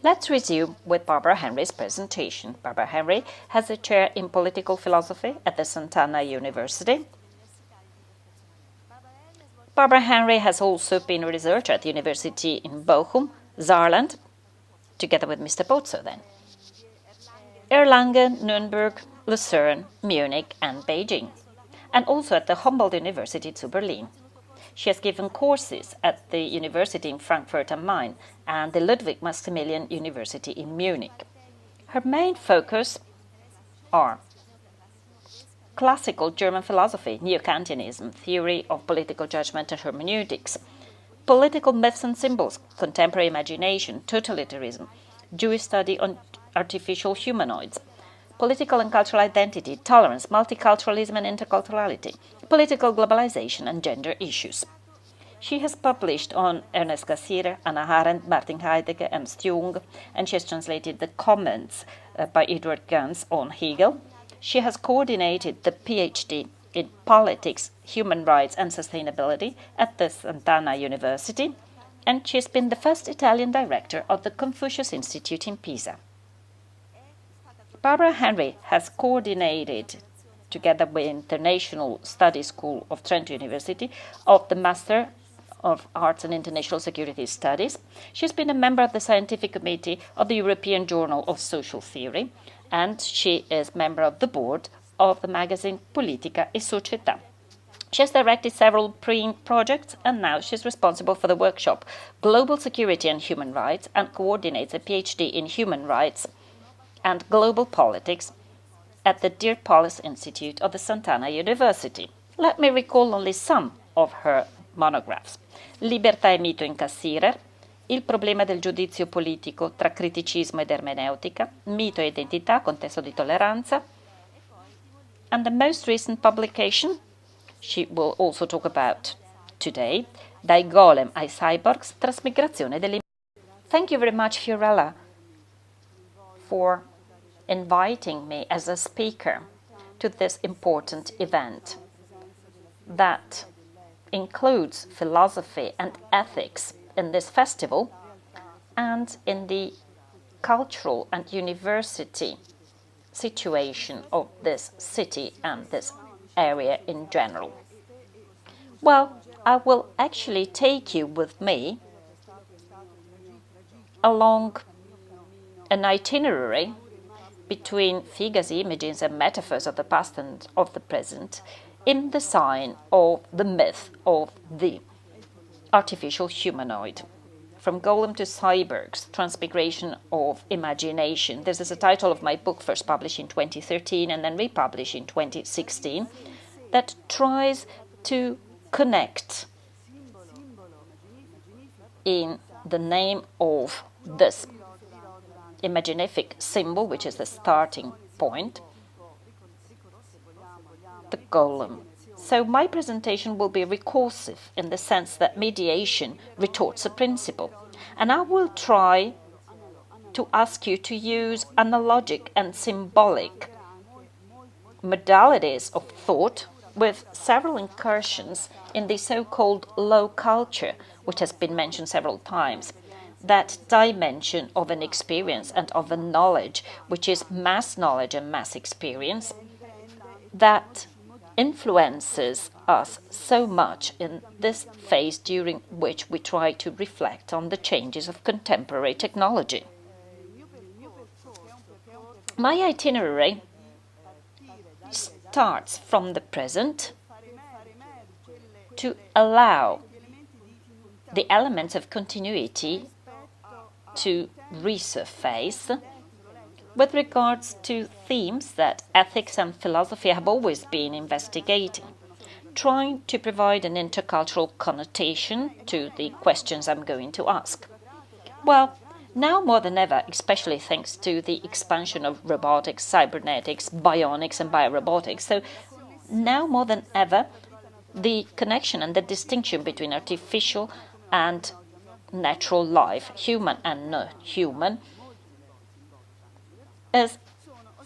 Let's resume with Barbara Henry's presentation. Barbara Henry has a chair in political philosophy at the Sant'Anna University. Barbara Henry has also been a researcher at the University in Bochum, Saarland, together with Mr. Pozzo then. Erlangen, Nuremberg, Lucerne, Munich and Beijing, and also at the Humboldt University zu Berlin. She has given courses at the University in Frankfurt am Main and the Ludwig Maximilian University in Munich. Her main focus are classical German philosophy, Neo-Kantianism, theory of political judgment and hermeneutics, political myths and symbols, contemporary imagination, totalitarianism, Jewish study on artificial humanoids, political and cultural identity, tolerance, multiculturalism and interculturality, political globalization and gender issues. She has published on Ernest Cassirer, Hannah Arendt, Martin Heidegger, Ernst Jung, and she has translated the comments by Edward Gans on Hegel. She has coordinated the PhD in Politics, Human Rights and Sustainability at the Sant'Anna University, and she has been the first Italian director of the Confucius Institute in Pisa. Barbara Henry has coordinated, together with International Studies School of Trento University, of the Master of Arts and International Security Studies. She has been a member of the Scientific Committee of the European Journal of Social Theory, and she is member of the board of the magazine Politica e Società. She has directed several print projects, and now she is responsible for the workshop Global Security and Human Rights and coordinates a PhD in Human Rights and Global Politics at the Dear Polis Institute of the Sant'Anna University. Let me recall only some of her monographs. Libertà e mito in Cassirer, Il problema del giudizio politico tra criticismo ed ermeneutica, Mito e identità, contesto di tolleranza, and the most recent publication she will also talk about today, Dai golem ai cyborgs, trasmigrazione delle... Thank you very much, Fiorella, for inviting me as a speaker to this important event that includes philosophy and ethics in this festival and in the cultural and university situation of this city and this area in general. Well, I will actually take you with me along an itinerary between figures, images and metaphors of the past and of the present in the sign of the myth of the artificial humanoid. From golem to cyborgs, transmigration of imagination. This is the title of my book, first published in 2013 and then republished in 2016, that tries to connect in the name of this imaginific symbol, which is the starting point, the golem. So my presentation will be recursive in the sense that mediation retorts a principle. And I will try to ask you to use analogic and symbolic modalities of thought with several incursions in the so-called low culture, which has been mentioned several times. That dimension of an experience and of a knowledge, which is mass knowledge and mass experience, that influences us so much in this phase during which we try to reflect on the changes of contemporary technology. My itinerary starts from the present to allow the elements of continuity to resurface with regards to themes that ethics and philosophy have always been investigating, trying to provide an intercultural connotation to the questions I'm going to ask. Well, now more than ever, especially thanks to the expansion of robotics, cybernetics, bionics and biorobotics, so now more than ever, the connection and the distinction between artificial and natural life, human and not human, is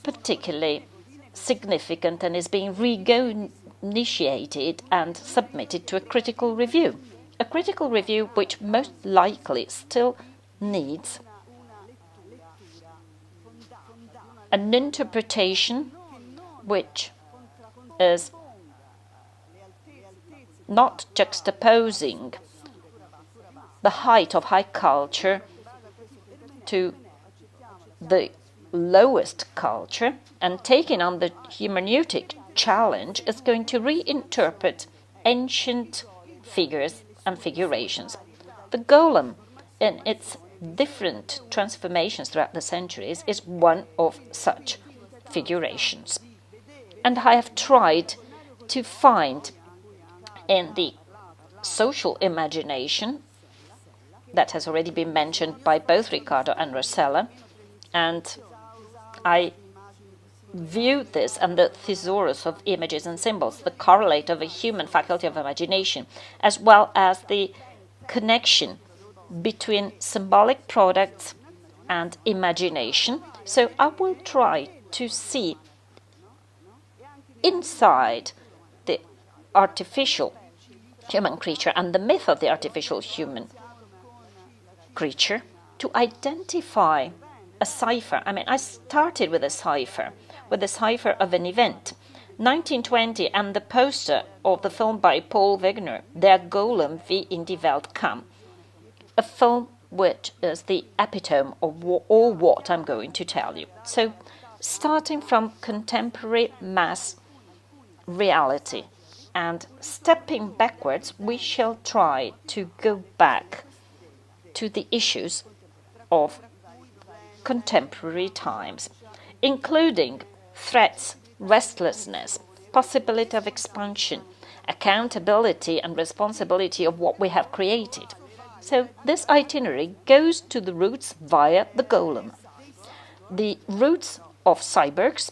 particularly significant and is being re-initiated and submitted to a critical review which most likely still needs an interpretation which is not juxtaposing the height of high culture to the lowest culture, and taking on the hermeneutic challenge is going to reinterpret ancient figures and figurations. The golem, in its different transformations throughout the centuries, is one of such figurations. And I have tried to find in the social imagination that has already been mentioned by both Riccardo and Rossella, and I view this and the thesaurus of images and symbols, the correlate of a human faculty of imagination, as well as the connection between symbolic products and imagination. So I will try to see inside the artificial human creature and the myth of the artificial human creature to identify a cipher. I mean, I started with a cipher of an event. 1920 and the poster of the film by Paul Wegener, Der Golem wie in die Welt kam. A film which is the epitome of all what I'm going to tell you. So, starting from contemporary mass reality and stepping backwards, we shall try to go back to the issues of contemporary times, including threats, restlessness, possibility of expansion, accountability and responsibility of what we have created. So this itinerary goes to the roots via the golem, the roots of cyborgs,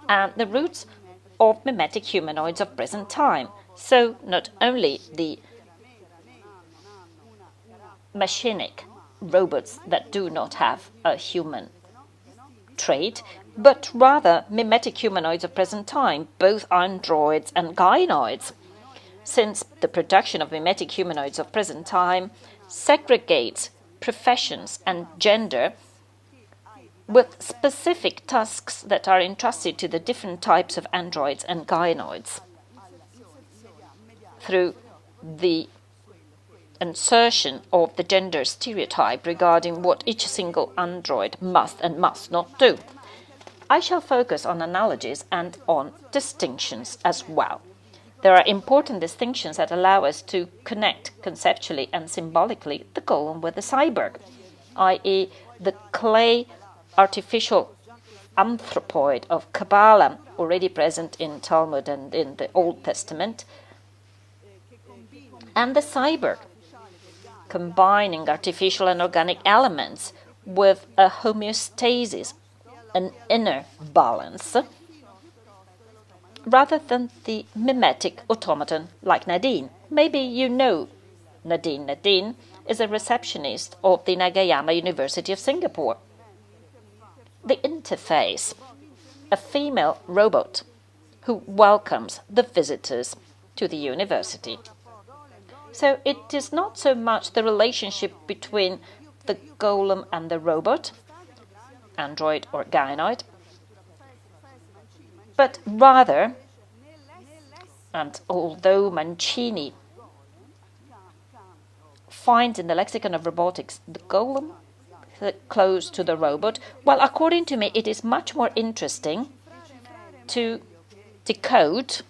and the roots of mimetic humanoids of present time. So not only the machinic robots that do not have a human trait, but rather mimetic humanoids of present time, both androids and gynoids, since the production of mimetic humanoids of present time segregates professions and gender with specific tasks that are entrusted to the different types of androids and gynoids through the insertion of the gender stereotype regarding what each single android must and must not do. I shall focus on analogies and on distinctions as well. There are important distinctions that allow us to connect conceptually and symbolically the golem with the cyborg, i.e. the clay artificial anthropoid of Kabbalah, already present in Talmud and in the Old Testament, and the cyborg, combining artificial and organic elements with a homeostasis, an inner balance, rather than the mimetic automaton like Nadine. Maybe you know Nadine. Nadine is a receptionist of the Nagayama University of Singapore. The interface, a female robot who welcomes the visitors to the university. So it is not so much the relationship between the golem and the robot, android or gynoid, but rather, and although Mancini finds in the lexicon of robotics the golem close to the robot, well, according to me, it is much more interesting to decode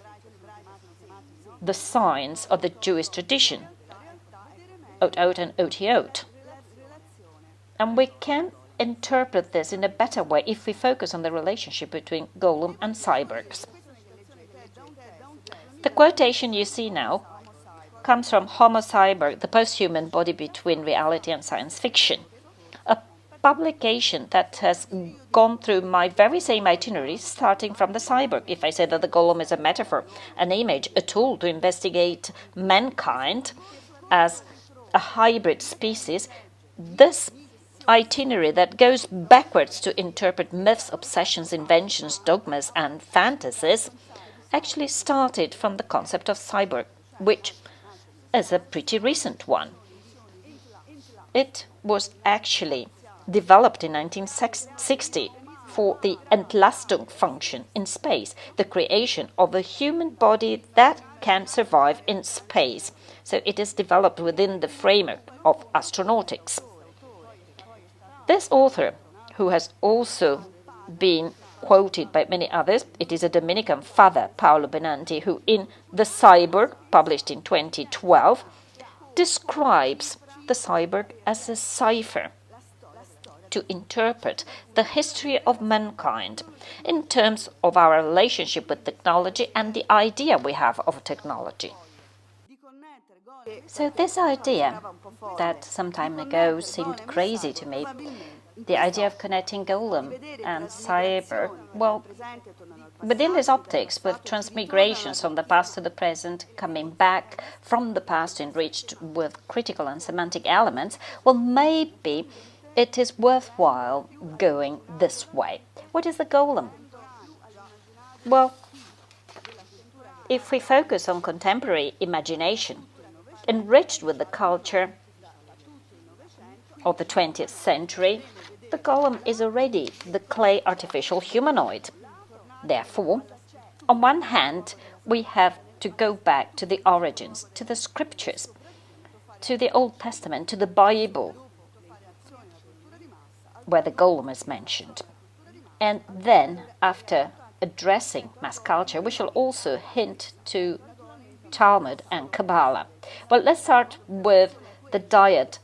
the signs of the Jewish tradition, ot and ot. And we can interpret this in a better way if we focus on the relationship between golem and cyborgs. The quotation you see now comes from Homo Cyborg, the posthuman body between reality and science fiction, a publication that has gone through my very same itinerary, starting from the cyborg. If I say that the golem is a metaphor, an image, a tool to investigate mankind as a hybrid species, this itinerary that goes backwards to interpret myths, obsessions, inventions, dogmas, and fantasies actually started from the concept of cyborg, which is a pretty recent one. It was actually developed in 1960 for the Entlastung function in space, the creation of a human body that can survive in space. So it is developed within the framework of astronautics. This author, who has also been quoted by many others, it is a Dominican father, Paolo Benanti, who in The Cyborg, published in 2012, describes the cyborg as a cipher to interpret the history of mankind in terms of our relationship with technology and the idea we have of technology. So this idea that some time ago seemed crazy to me, the idea of connecting golem and cyber, well, within this optics, with transmigrations from the past to the present, coming back from the past enriched with critical and semantic elements, well, maybe it is worthwhile going this way. What is the golem? Well, if we focus on contemporary imagination, enriched with the culture of the 20th century, the golem is already the clay artificial humanoid. Therefore, on one hand, we have to go back to the origins, to the scriptures, to the Old Testament, to the Bible, where the golem is mentioned. And then, after addressing mass culture, we shall also hint to Talmud and Kabbalah. Well, let's start with the dyad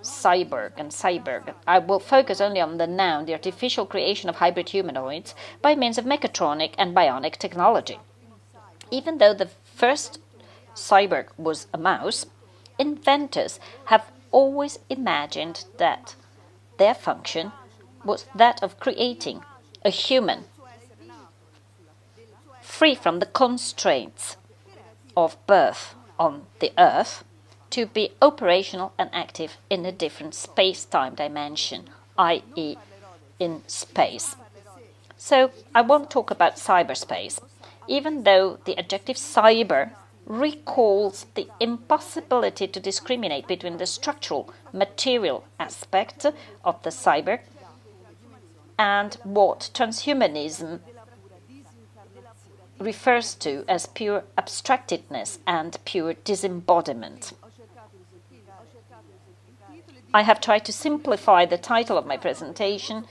cyborg and cyborg. I will focus only on the noun, the artificial creation of hybrid humanoids by means of mechatronic and bionic technology. Even though the first cyborg was a mouse, inventors have always imagined that their function was that of creating a human free from the constraints of birth on the Earth, to be operational and active in a different space-time dimension, i.e. in space. So I won't talk about cyberspace, even though the adjective cyber recalls the impossibility to discriminate between the structural, material aspect of the cyber and what transhumanism refers to as pure abstractedness and pure disembodiment. I have tried to simplify the title of my presentation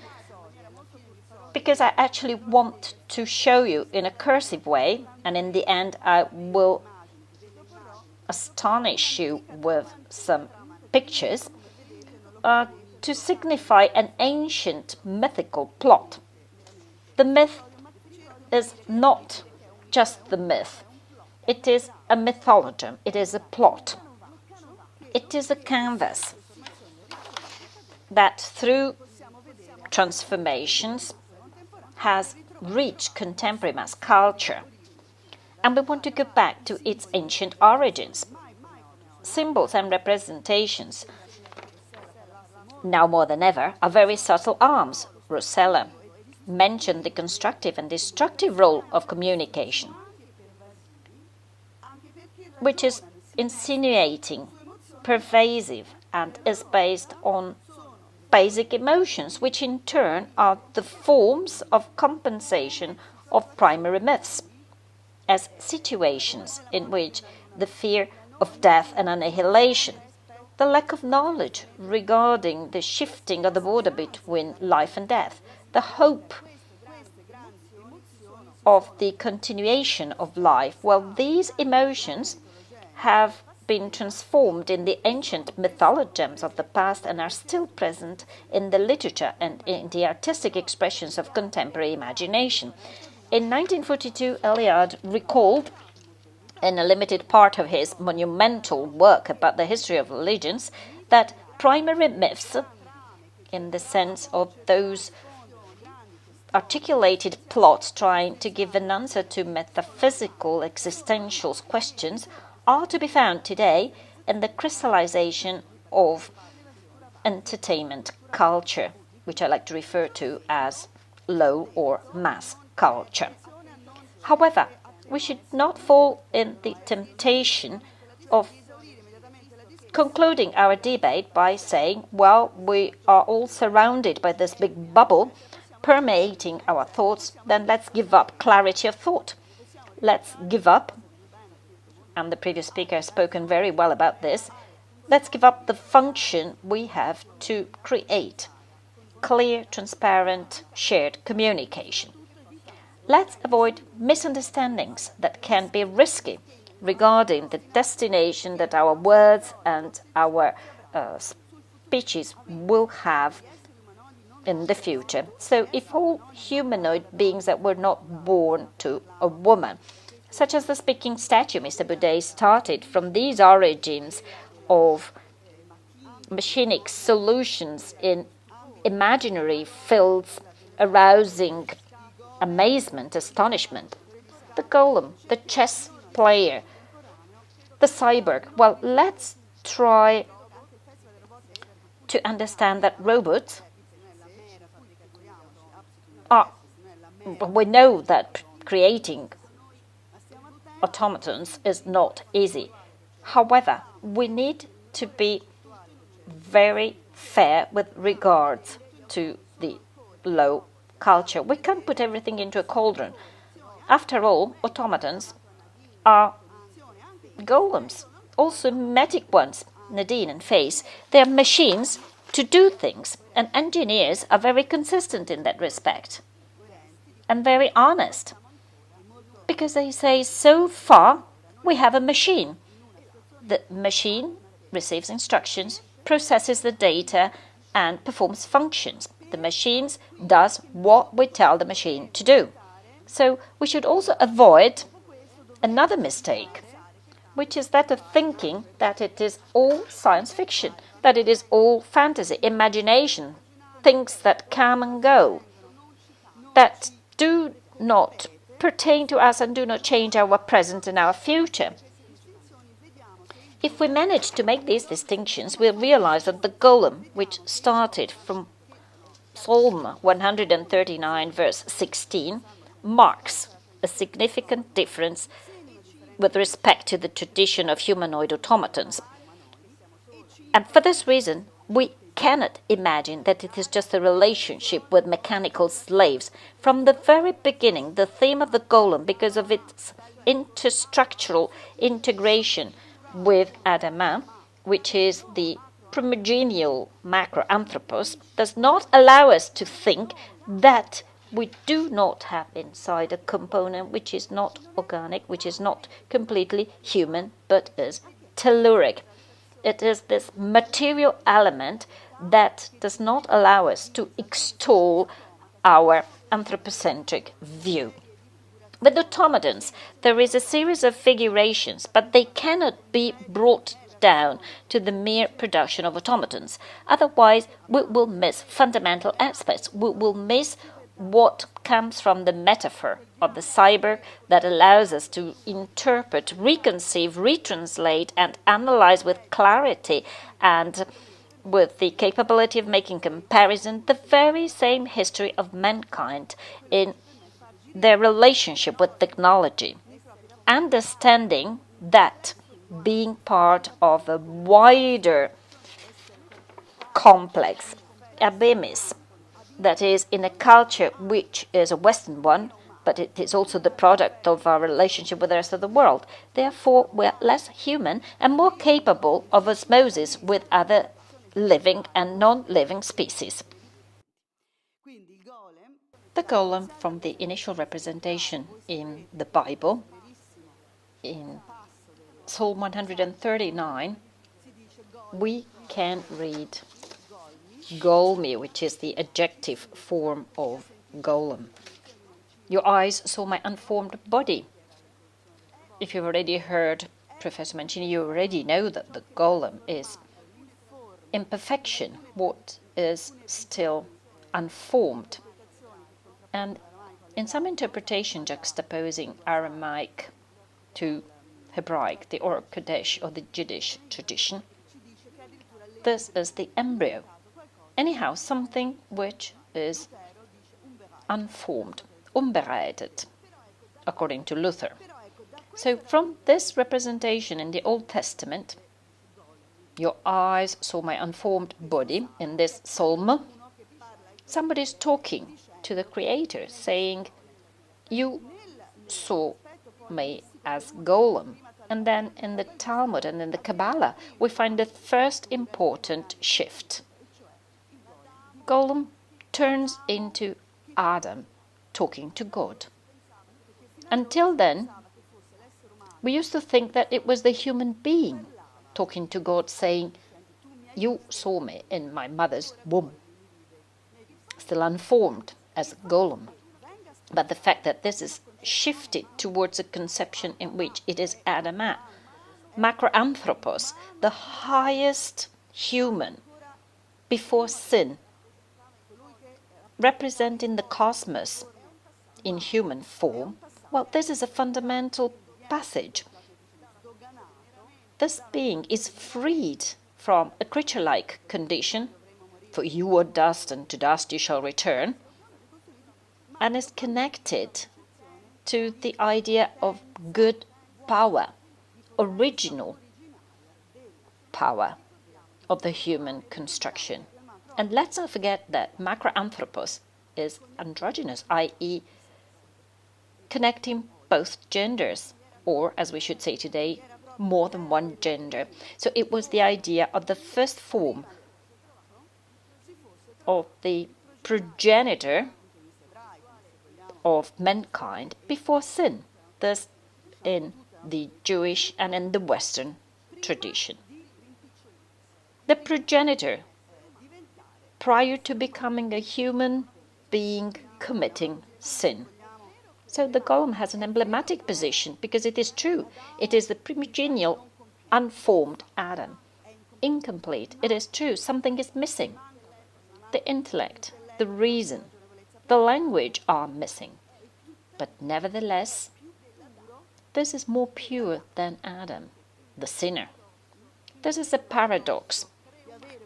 because I actually want to show you in a cursive way, and in the end I will astonish you with some pictures to signify an ancient mythical plot. The myth is not just the myth. It is a mythology. It is a plot. It is a canvas that through transformations has reached contemporary mass culture. And we want to go back to its ancient origins. Symbols and representations, now more than ever, are very subtle arms. Rosella mentioned the constructive and destructive role of communication, which is insinuating, pervasive, and is based on basic emotions, which in turn are the forms of compensation of primary myths, as situations in which the fear of death and annihilation, the lack of knowledge regarding the shifting of the border between life and death, the hope of the continuation of life, well, these emotions have been transformed in the ancient mythologems of the past and are still present in the literature and in the artistic expressions of contemporary imagination. In 1942, Eliade recalled, in a limited part of his monumental work about the history of religions, that primary myths, in the sense of those articulated plots trying to give an answer to metaphysical existential questions, are to be found today in the crystallization of entertainment culture, which I like to refer to as low or mass culture. However, we should not fall in the temptation of concluding our debate by saying, well, we are all surrounded by this big bubble permeating our thoughts, then let's give up clarity of thought. Let's give up, and the previous speaker has spoken very well about this, let's give up the function we have to create clear, transparent, shared communication. Let's avoid misunderstandings that can be risky regarding the destination that our words and our speeches will have in the future. So if all humanoid beings that were not born to a woman, such as the speaking statue Mr. Boudet started from these origins of machinic solutions in imaginary fields arousing amazement, astonishment, the golem, the chess player, the cyborg. Well, let's try to understand that robots are, we know that creating automatons is not easy. However, we need to be very fair with regards to the low culture. We can't put everything into a cauldron. After all, automatons are golems, also mimetic ones, Nadine and Face. They are machines to do things, and engineers are very consistent in that respect and very honest, because they say, so far we have a machine. The machine receives instructions, processes the data, and performs functions. The machine does what we tell the machine to do. So we should also avoid another mistake, which is that of thinking that it is all science fiction, that it is all fantasy, imagination, things that come and go, that do not pertain to us and do not change our present and our future. If we manage to make these distinctions, we'll realize that the golem, which started from Psalm 139, verse 16, marks a significant difference with respect to the tradition of humanoid automatons. And for this reason, we cannot imagine that it is just a relationship with mechanical slaves. From the very beginning, the theme of the golem, because of its interstructural integration with Adama, which is the primogenial macroanthropos, does not allow us to think that we do not have inside a component which is not organic, which is not completely human, but is telluric. It is this material element that does not allow us to extol our anthropocentric view. With automatons, there is a series of figurations, but they cannot be brought down to the mere production of automatons. Otherwise, we will miss fundamental aspects. We will miss what comes from the metaphor of the cyber that allows us to interpret, reconceive, retranslate, and analyze with clarity and with the capability of making comparison the very same history of mankind in their relationship with technology. Understanding that being part of a wider complex, abemis, that is in a culture which is a Western one, but it is also the product of our relationship with the rest of the world. Therefore, we're less human and more capable of osmosis with other living and non-living species. The golem, from the initial representation in the Bible, in Psalm 139, we can read golmi, which is the adjective form of golem. Your eyes saw my unformed body. If you've already heard Professor Mancini, you already know that the golem is imperfection, what is still unformed. And in some interpretation juxtaposing Aramaic to Hebraic, the Or Kodesh or the Jiddish tradition, this is the embryo. Anyhow, something which is unformed, unbereitet, according to Luther. So from this representation in the Old Testament, your eyes saw my unformed body in this psalm, somebody is talking to the Creator, saying, "You saw me as golem." And then in the Talmud and in the Kabbalah, we find the first important shift. Golem turns into Adam talking to God. Until then, we used to think that it was the human being talking to God, saying, "You saw me in my mother's womb," still unformed as a golem. But the fact that this is shifted towards a conception in which it is Adama, macroanthropos, the highest human before sin, representing the cosmos in human form, well, this is a fundamental passage. This being is freed from a creature-like condition, for you are dust and to dust you shall return, and is connected to the idea of good power, original power of the human construction. And let's not forget that macroanthropos is androgynous, i.e. connecting both genders, or as we should say today, more than one gender. So it was the idea of the first form of the progenitor of mankind before sin, thus in the Jewish and in the Western tradition. The progenitor, prior to becoming a human being committing sin. So the golem has an emblematic position because it is true. It is the primogenial, unformed Adam. Incomplete. It is true. Something is missing. The intellect, the reason, the language are missing. But nevertheless, this is more pure than Adam, the sinner. This is a paradox.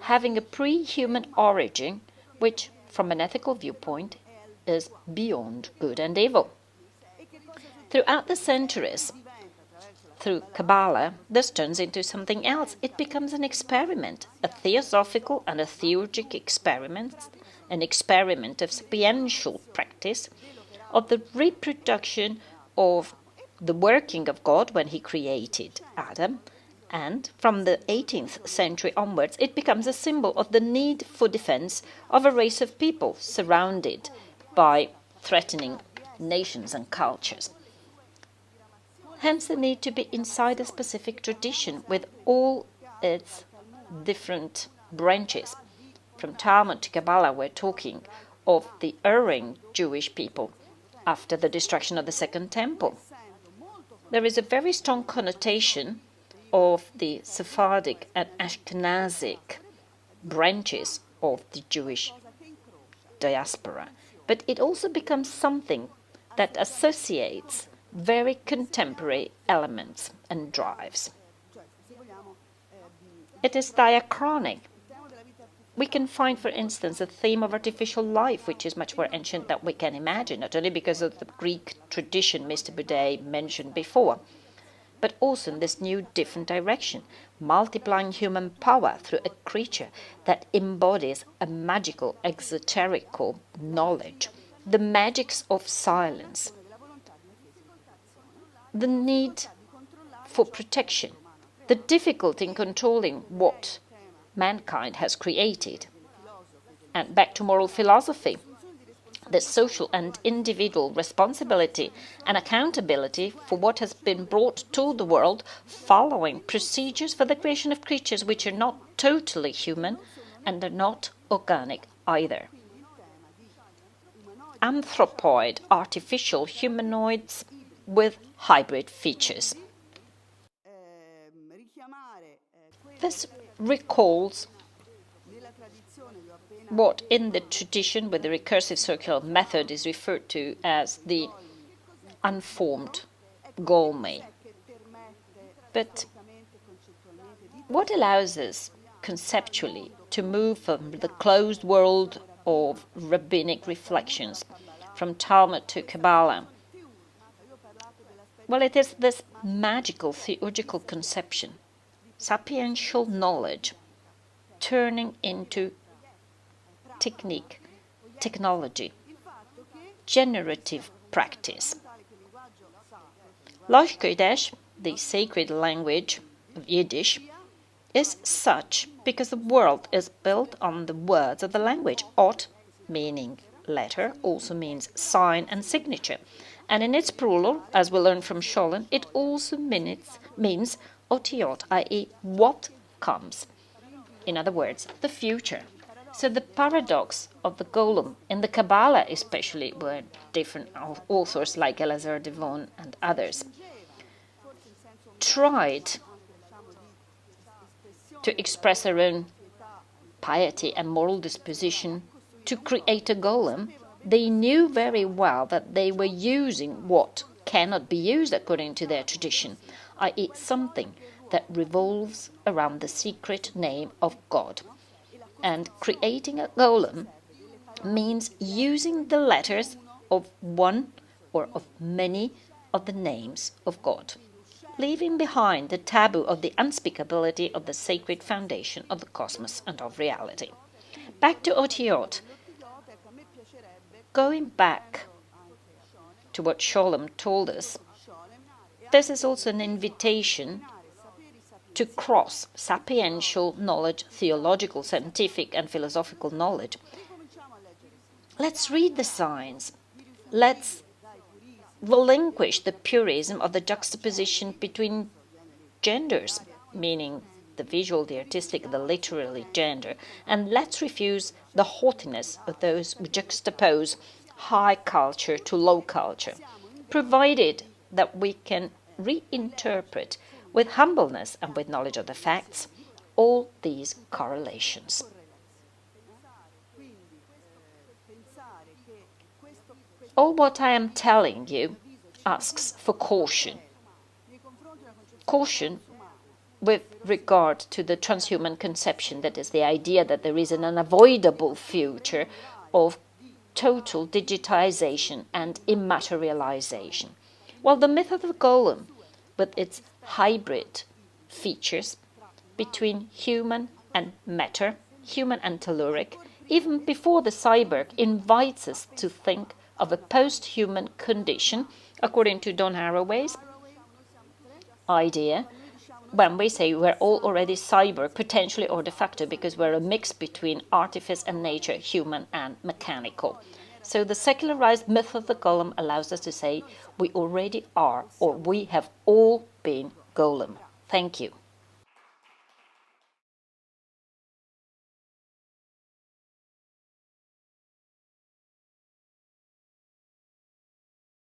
Having a pre-human origin, which, from an ethical viewpoint, is beyond good and evil. Throughout the centuries, through Kabbalah, this turns into something else. It becomes an experiment, a theosophical and a theurgic experiment, an experiment of sapiential practice, of the reproduction of the working of God when he created Adam, and from the 18th century onwards, it becomes a symbol of the need for defense of a race of people surrounded by threatening nations and cultures. Hence the need to be inside a specific tradition with all its different branches. From Talmud to Kabbalah, we're talking of the erring Jewish people after the destruction of the Second Temple. There is a very strong connotation of the Sephardic and Ashkenazic branches of the Jewish diaspora. But it also becomes something that associates very contemporary elements and drives. It is diachronic. We can find, for instance, a theme of artificial life, which is much more ancient than we can imagine, not only because of the Greek tradition Mr. Boudet mentioned before, but also in this new different direction, multiplying human power through a creature that embodies a magical, exoterical knowledge, the magics of silence, the need for protection, the difficulty in controlling what mankind has created. And back to moral philosophy, the social and individual responsibility and accountability for what has been brought to the world following procedures for the creation of creatures which are not totally human and are not organic either. Anthropoid, artificial humanoids with hybrid features. This recalls what in the tradition with the recursive circular method is referred to as the unformed golem. But what allows us conceptually to move from the closed world of rabbinic reflections, from Talmud to Kabbalah? Well, it is this magical theurgical conception, sapiential knowledge, turning into technique, technology. generative practice. Laj Kodesh, the sacred language of Yiddish, is such because the world is built on the words of the language. Ot, meaning letter, also means sign and signature. And in its plural, as we learn from Scholem, it also means otiot, i.e. what comes. In other words, the future. So the paradox of the golem, in the Kabbalah especially, where different authors like Elazar Devon and others tried to express their own piety and moral disposition to create a golem, they knew very well that they were using what cannot be used according to their tradition, i.e. something that revolves around the secret name of God. And creating a golem means using the letters of one or of many of the names of God, leaving behind the taboo of the unspeakability of the sacred foundation of the cosmos and of reality. Back to Otiot. Going back to what Scholem told us, this is also an invitation to cross sapiential knowledge, theological, scientific and philosophical knowledge. Let's read the signs. Let's relinquish the purism of the juxtaposition between genders, meaning the visual, the artistic, the literary gender, and let's refuse the haughtiness of those who juxtapose high culture to low culture, provided that we can reinterpret with humbleness and with knowledge of the facts all these correlations. All what I am telling you asks for caution. Caution with regard to the transhuman conception, that is the idea that there is an unavoidable future of total digitization and immaterialization. While the myth of the golem, with its hybrid features between human and matter, human and telluric, even before the cyborg, invites us to think of a post-human condition, according to Don Haraway's idea, when we say we're all already cyborg, potentially or de facto, because we're a mix between artifice and nature, human and mechanical. So the secularized myth of the golem allows us to say we already are, or we have all been golem. Thank you.